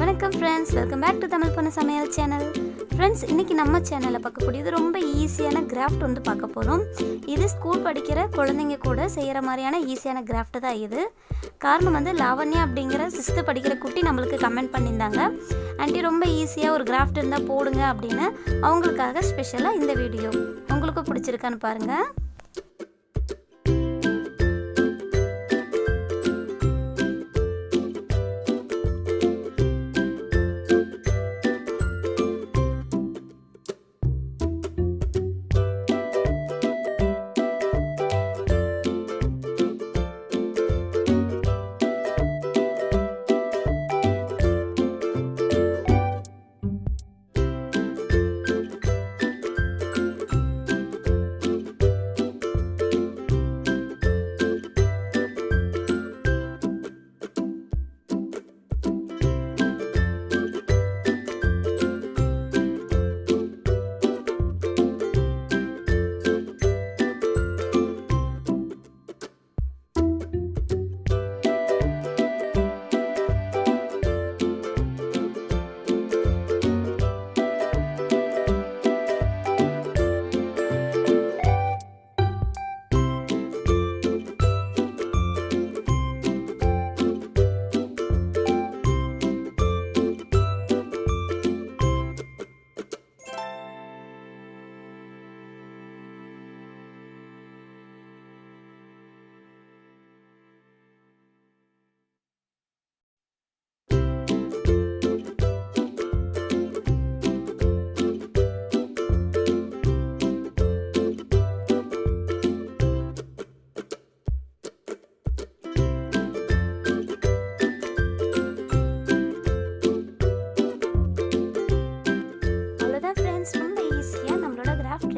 வணக்கம் friends, welcome back to தமிழ்பொண்ணு சமையல் channel. Friends, இன்றைக்கி நம்ம சேனலில் பார்க்கக்கூடியது ரொம்ப ஈஸியான கிராஃப்ட் வந்து பார்க்க போகிறோம். இது ஸ்கூல் படிக்கிற குழந்தைங்க கூட செய்கிற மாதிரியான ஈஸியான கிராஃப்ட் தான் இது. காரணம் வந்து லாவண்யா அப்படிங்கிற 6th படிக்கிற குட்டி நம்மளுக்கு கமெண்ட் பண்ணியிருந்தாங்க, ஆண்டி ரொம்ப ஈஸியாக ஒரு கிராஃப்ட் இருந்தால் போடுங்க அப்படின்னு. அவங்களுக்காக ஸ்பெஷலாக இந்த வீடியோ. உங்களுக்கு பிடிச்சிருக்கான்னு பாருங்கள்.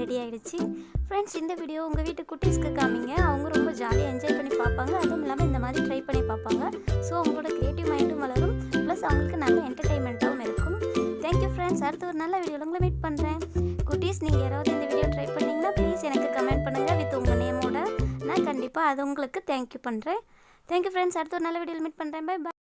ரெடி ஆகிடுச்சு ஃப்ரெண்ட்ஸ். இந்த வீடியோ உங்கள் வீட்டு குட்டீஸ்க்கு காமிங்க. அவங்க ரொம்ப ஜாலியாக என்ஜாய் பண்ணி பார்ப்பாங்க. அதுவும் இல்லாமல் இந்த மாதிரி ட்ரை பண்ணி பார்ப்பாங்க. ஸோ அவங்களோட க்ரியேட்டிவ் மைண்டும் வளரும், ப்ளஸ் அவங்களுக்கு நல்ல என்டர்டெயின்மெண்ட்டாகவும் இருக்கும். Thank you friends. அடுத்து ஒரு நல்ல வீடியோவில் உங்களை மீட் பண்ணுறேன். குட்டீஸ், நீங்கள் யாராவது இந்த வீடியோ ட்ரை பண்ணிங்கன்னா ப்ளீஸ் எனக்கு கமெண்ட் பண்ணுங்கள் வித் உங்கள் நேமோட. நான் கண்டிப்பாக அது உங்களுக்கு தேங்க்யூ பண்ணுறேன். Thank you friends. அடுத்து ஒரு நல்ல வீடியோவில் மீட் பண்ணுறேன். பை.